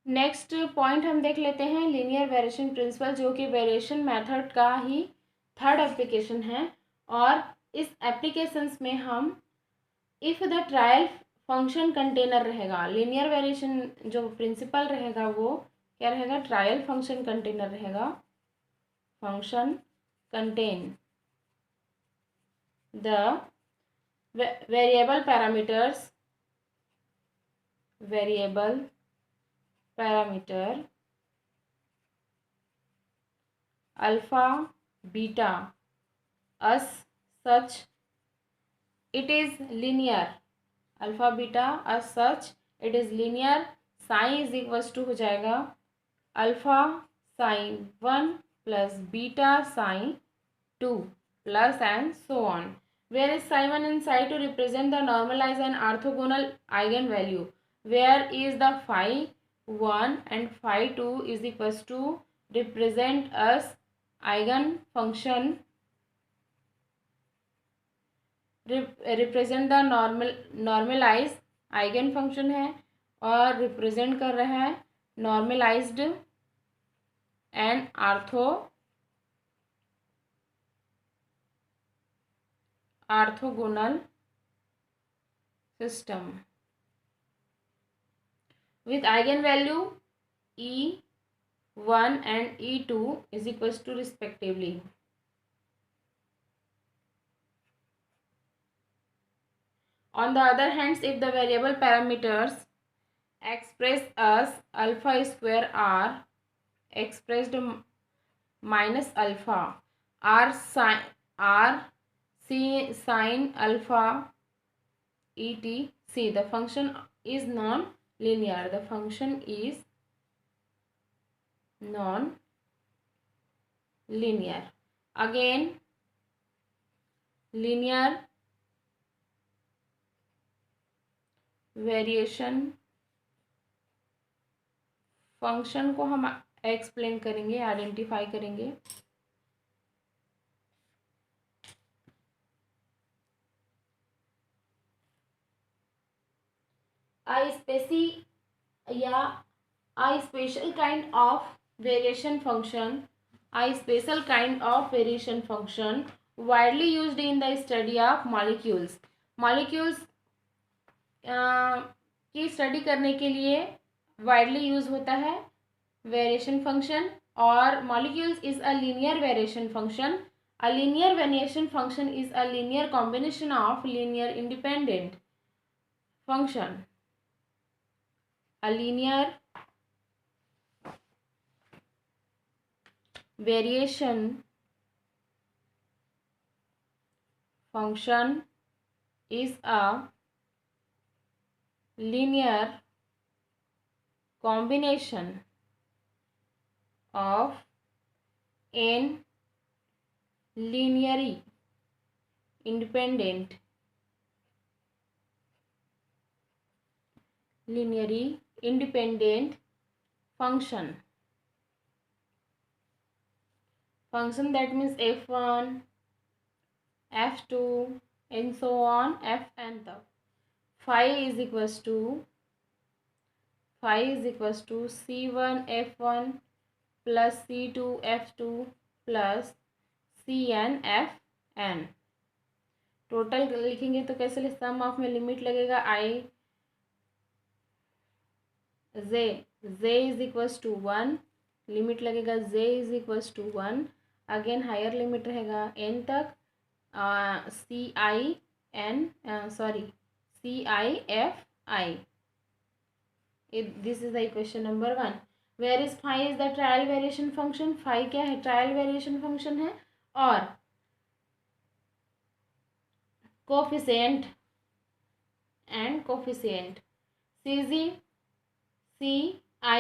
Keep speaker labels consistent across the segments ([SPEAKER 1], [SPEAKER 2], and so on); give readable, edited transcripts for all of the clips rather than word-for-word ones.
[SPEAKER 1] Next point हम देख लेते हैं लीनियर वेरिएशन प्रिंसिपल, जो कि वेरिएशन मेथड का ही थर्ड एप्लीकेशन है। और इस एप्लीकेशंस में हम if the trial function container रहेगा, लीनियर वेरिएशन जो प्रिंसिपल रहेगा वो क्या रहेगा, ट्रायल फंक्शन कंटेनर रहेगा। Function contain the variable parameter alpha beta as such it is linear, alpha beta as such it is linear, psi is equals to हो जाएगा alpha psi 1 plus beta psi 2 plus and so on, where is psi 1 and psi 2 represent the normalized and orthogonal eigenvalue, where is the phi 1 and phi 2 is equals to represent as eigen function, represent the normalise eigen function है और represent कर रहा है normalised and orthogonal system with eigenvalue E1 and E2 is equals to respectively. On the other hand, if the variable parameters expressed as alpha square are expressed minus alpha r sin alpha etc, the function is non-linear. The function is non-linear. Again, linear variation function को हम explain करेंगे, identify करेंगे। A special kind of variation function widely used in the study of molecules की study करने के लिए widely use होता है वेरिएशन फंक्शन। और molecules is a linear variation function. A linear variation function is a linear combination of linear independent function. A linear variation function is a linear combination of n linearly independent function that means f1 f2 and so on fn तक। phi is equals to c1 f1 plus c2 f2 plus cn fn। Total लिखेंगे तो कैसे sum of में limit लगेगा i j is equals to 1, limit लगेगा j is equals to 1। Again higher limit रहेगा n तक CIFI. This is the equation number 1. Where is phi is the trial variation function? phi क्या है, trial variation function है। और coefficient CZ I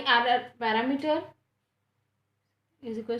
[SPEAKER 1] are parameter is equal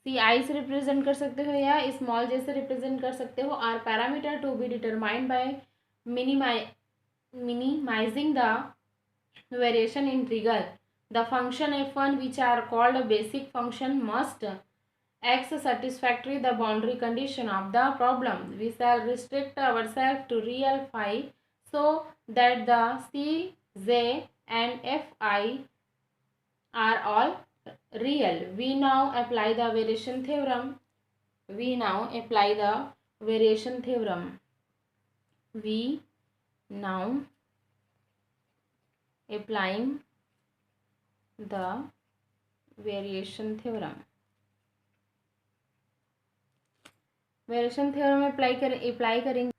[SPEAKER 1] CI से represent कर सकते हो या स्मॉल जे से रिप्रेजेंट कर सकते हो। Are parameter to be determined by minimising the variation integral. The function f1 which are called a basic function must X satisfactory the boundary condition of the problem. We shall restrict ourselves to real phi so that the C, J and Fi are all real. We now apply the variation theorem. We now apply the variation theorem. We now applying the variation theorem. Variation theorem में apply करेंगे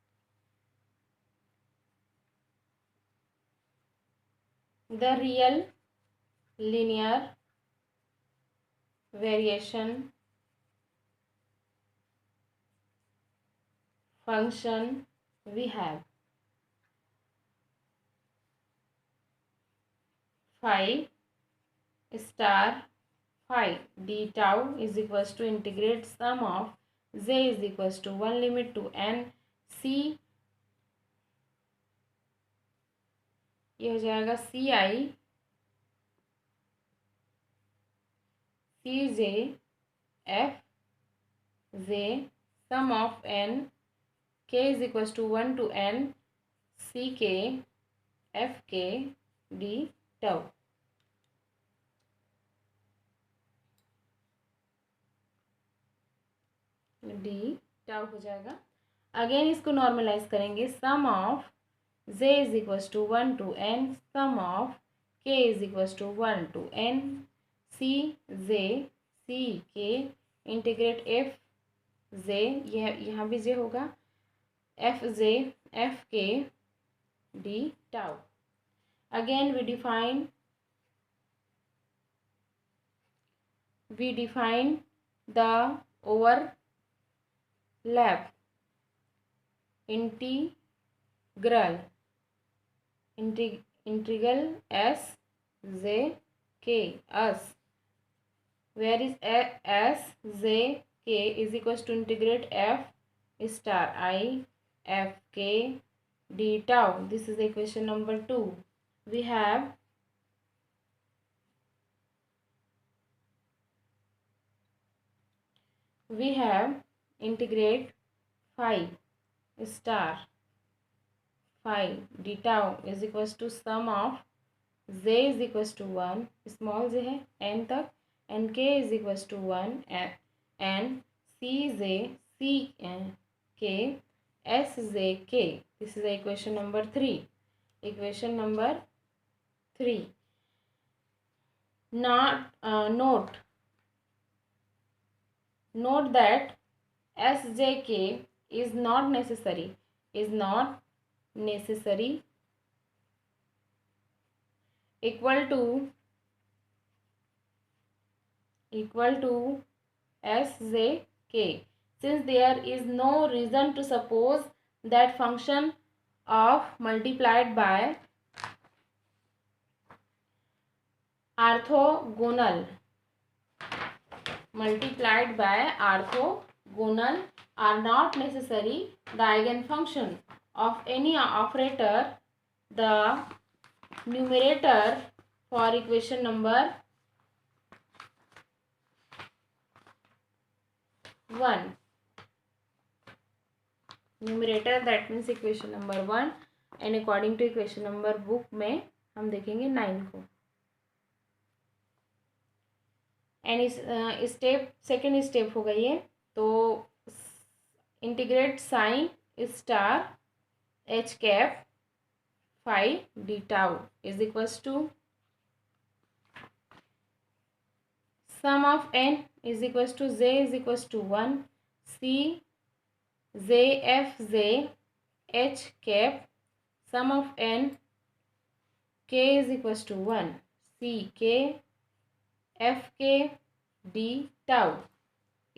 [SPEAKER 1] the real linear variation function we have phi star phi d tau is equals to integrate sum of j is equals to 1 limit to n c, ये हो जाएगा c i c J F j sum of N के is equals to 1 to n c के F K D tau. D tau हो जाएगा. Again इसको normalise करेंगे. सम of j is equals to 1 to n, sum of k is equals to 1 to n c j c k integrate f j, यह यहाँ भी j होगा, f j f k d tau. Again we define the overlap integral s j k us, where is s j k is equals to integrate f star I f k d tau. This is equation number 2. We have integrate phi star phi d tau is equals to sum of j is equals to 1, small j है n तक, and k is equals to 1 and c j c k s j k. This is equation number 3. Equation number 3. Note that sjk is not necessary equal to sjk, since there is no reason to suppose that function of multiplied by orthogonal are not necessary the eigenfunction of any operator. The numerator for equation number 1, numerator that means equation number 1, and according to equation number book में हम देखेंगे 9 को. And second step होगा ये. तो integrate psi star H cap phi D tau is equals to sum of N is equals to J is equals to 1 C J F J H cap sum of N के is equals to 1 C के F K D tau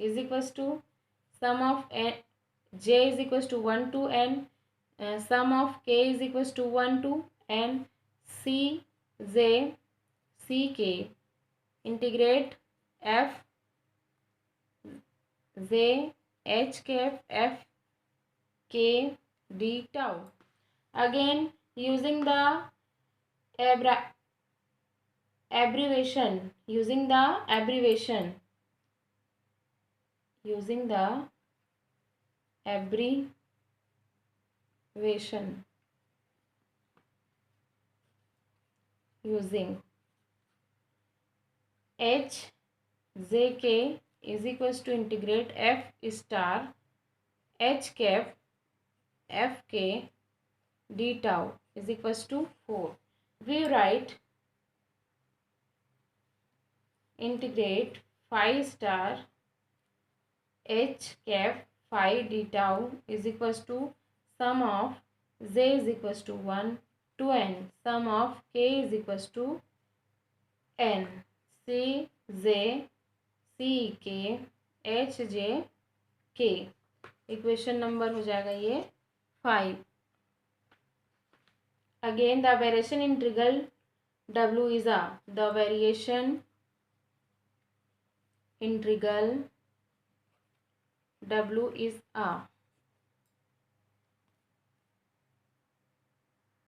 [SPEAKER 1] is equals to sum of n j is equals to 1 to n, sum of k is equals to 1 to n c j c k integrate f j h cap f k d tau. Again using the abbreviation using the abbreviation using HJK is equals to integrate F star H cap Fk d tau is equals to 4. We write integrate phi star H cap phi d tau is equals to sum of j is equals to 1 to n, sum of k is equals to n, c j c k h j k. Equation number हो जाएगा ये 5. Again the variation integral w is a, the variation integral w is a